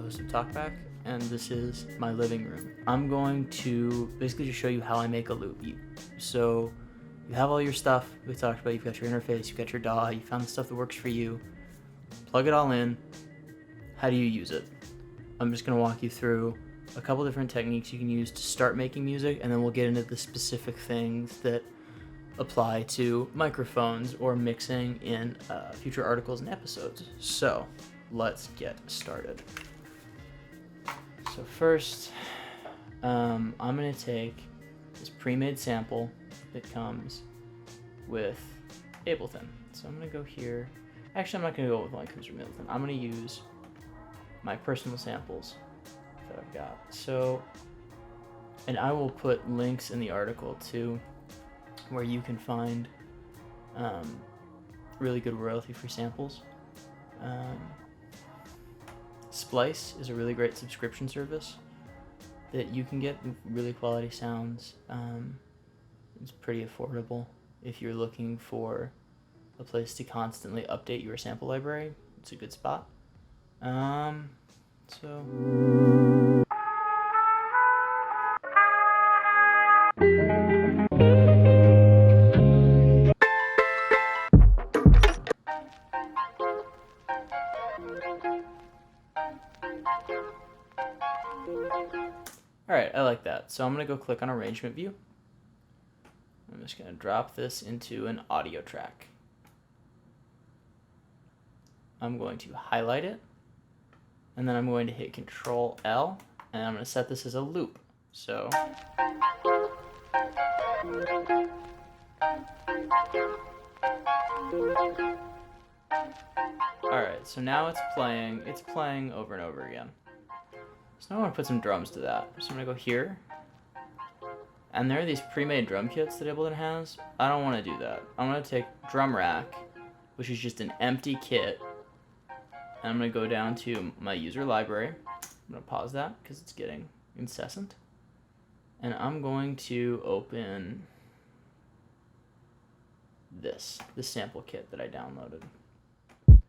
host of Talkback, and this is my living room. I'm going to basically just show you how I make a loop. So you have all your stuff we talked about. You've got your interface, you've got your DAW, you found the stuff that works for you. Plug it all in. How do you use it? I'm just going to walk you through a couple different techniques you can use to start making music, and then we'll get into the specific things that apply to microphones or mixing in future articles and episodes. So let's get started. So first, I'm going to take this pre-made sample that comes with Ableton. So I'm going to go here. Actually, I'm not going to go with one that comes from Ableton. I'm going to use my personal samples that I've got. So, and I will put links in the article to where you can find really good royalty-free samples. Splice is a really great subscription service that you can get really quality sounds. It's pretty affordable if you're looking for a place to constantly update your sample library. It's a good spot. Alright, I like that. So I'm going to go click on Arrangement View. I'm just going to drop this into an audio track. I'm going to highlight it, and then I'm going to hit Control L, and I'm going to set this as a loop. So alright, so now it's playing over and over again. So now I want to put some drums to that. So I'm going to go here, and there are these pre-made drum kits that Ableton has. I don't want to do that. I'm going to take Drum Rack, which is just an empty kit, and I'm going to go down to my user library. I'm going to pause that because it's getting incessant. And I'm going to open this sample kit that I downloaded. And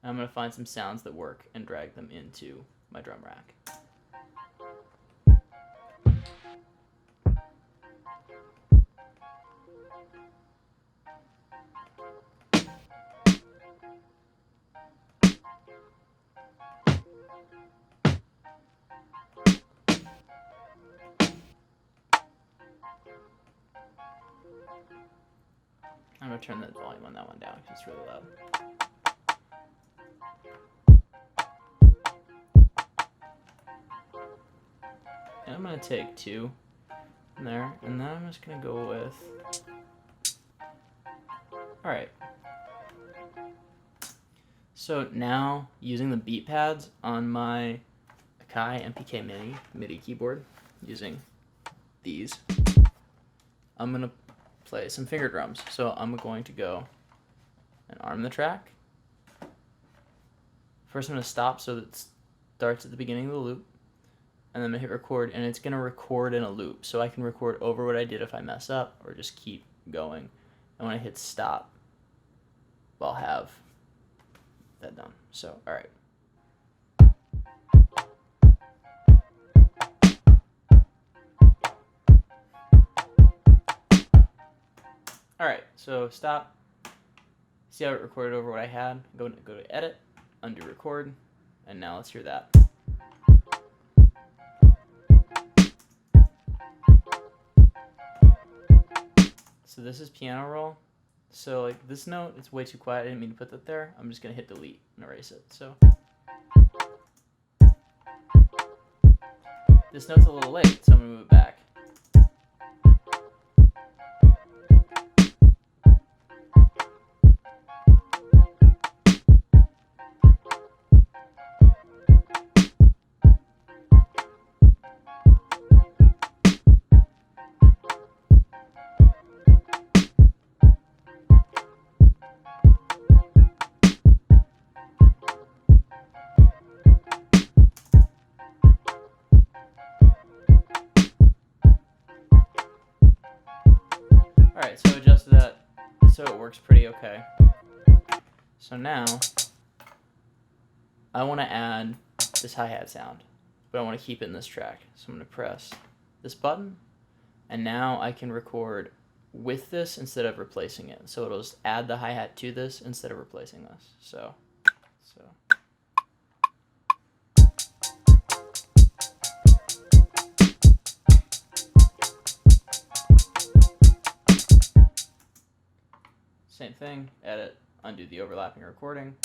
I'm going to find some sounds that work and drag them into my drum rack. I'm going to turn the volume on that one down because it's really loud. And I'm going to take two in there, and then I'm just going to go with... Alright. So now, using the beat pads on my Akai MPK MIDI keyboard, using these, I'm going to play some finger drums. So I'm going to go and arm the track. First I'm going to stop so that it starts at the beginning of the loop, and then I'm going to hit record, and it's going to record in a loop. So I can record over what I did if I mess up, or just keep going. And when I hit stop, I'll have that done. So, alright. Alright, so stop. See how it recorded over what I had? Go to edit, undo record, and now let's hear that. So this is piano roll. So like this note, it's way too quiet. I didn't mean to put that there. I'm just gonna hit delete and erase it. So this note's a little late, so I'm gonna move it back. Alright, so I adjusted that so it works pretty okay. So now I want to add this hi-hat sound, but I want to keep it in this track. So I'm going to press this button, and now I can record with this instead of replacing it. So it'll just add the hi-hat to this instead of replacing this. So. Same thing, edit, undo the overlapping recording.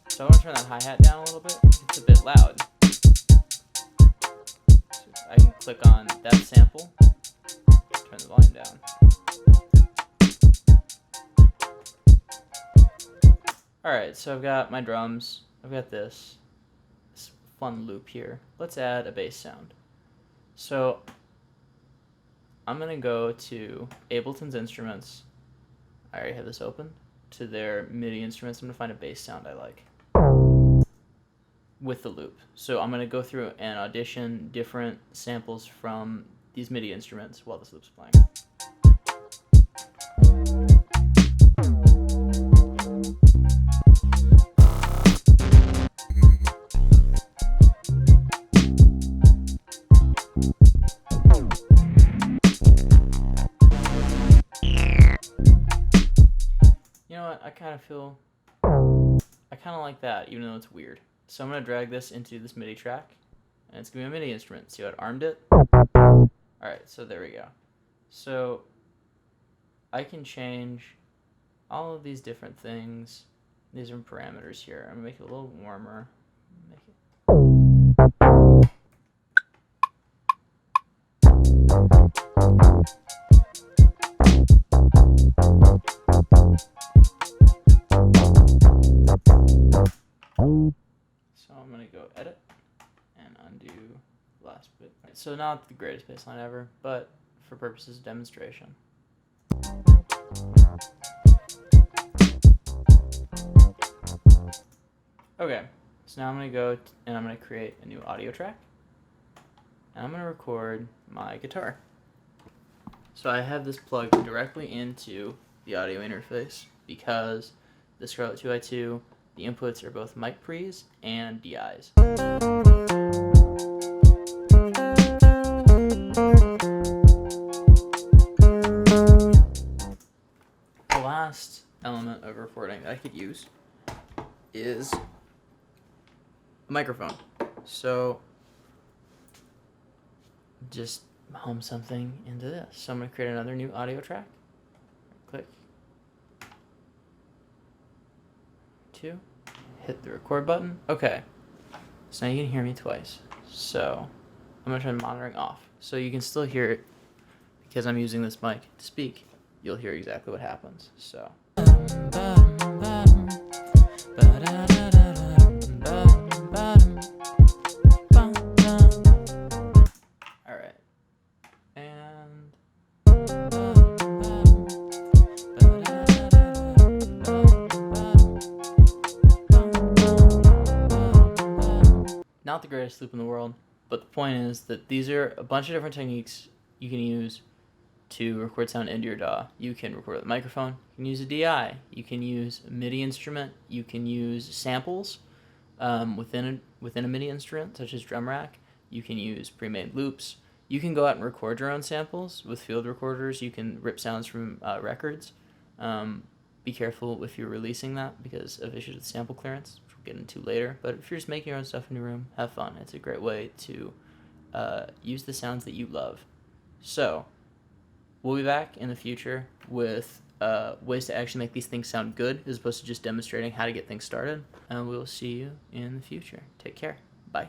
So I want to turn that hi-hat down a little bit. It's a bit loud. So I can click on that sample, turn the volume down. Alright, so I've got my drums, I've got this fun loop here. Let's add a bass sound. So I'm going to go to Ableton's Instruments. I already have this open. To their MIDI instruments, I'm going to find a bass sound I like with the loop. So I'm going to go through and audition different samples from these MIDI instruments while this loop's playing. You know what, I kind of like that, even though it's weird. So I'm going to drag this into this MIDI track, and it's going to be a MIDI instrument. See how it armed it? Alright, so there we go. So I can change all of these different things. These are parameters here. I'm going to make it a little warmer. So I'm going to go edit and undo the last bit. Right, so not the greatest bass line ever, but for purposes of demonstration. Okay, so now I'm going to go and I'm going to create a new audio track. And I'm going to record my guitar. So I have this plugged directly into the audio interface because the Scarlett 2i2, the inputs are both mic pre's and DI's. The last element of recording that I could use is a microphone. So just hum something into this. So I'm going to create another new audio track. Click. 2. Hit the record button. Okay. So now you can hear me twice. So I'm going to turn the monitoring off. So you can still hear it because I'm using this mic to speak. You'll hear exactly what happens. So. Alright. And not the greatest loop in the world, but the point is that these are a bunch of different techniques you can use to record sound into your DAW. You can record with a microphone, you can use a DI, you can use a MIDI instrument, you can use samples within a MIDI instrument, such as drum rack, you can use pre-made loops, you can go out and record your own samples with field recorders, you can rip sounds from records. Be careful if you're releasing that because of issues with sample clearance, which we'll get into later. But if you're just making your own stuff in your room, have fun. It's a great way to use the sounds that you love. So we'll be back in the future with ways to actually make these things sound good as opposed to just demonstrating how to get things started. And we will see you in the future. Take care. Bye.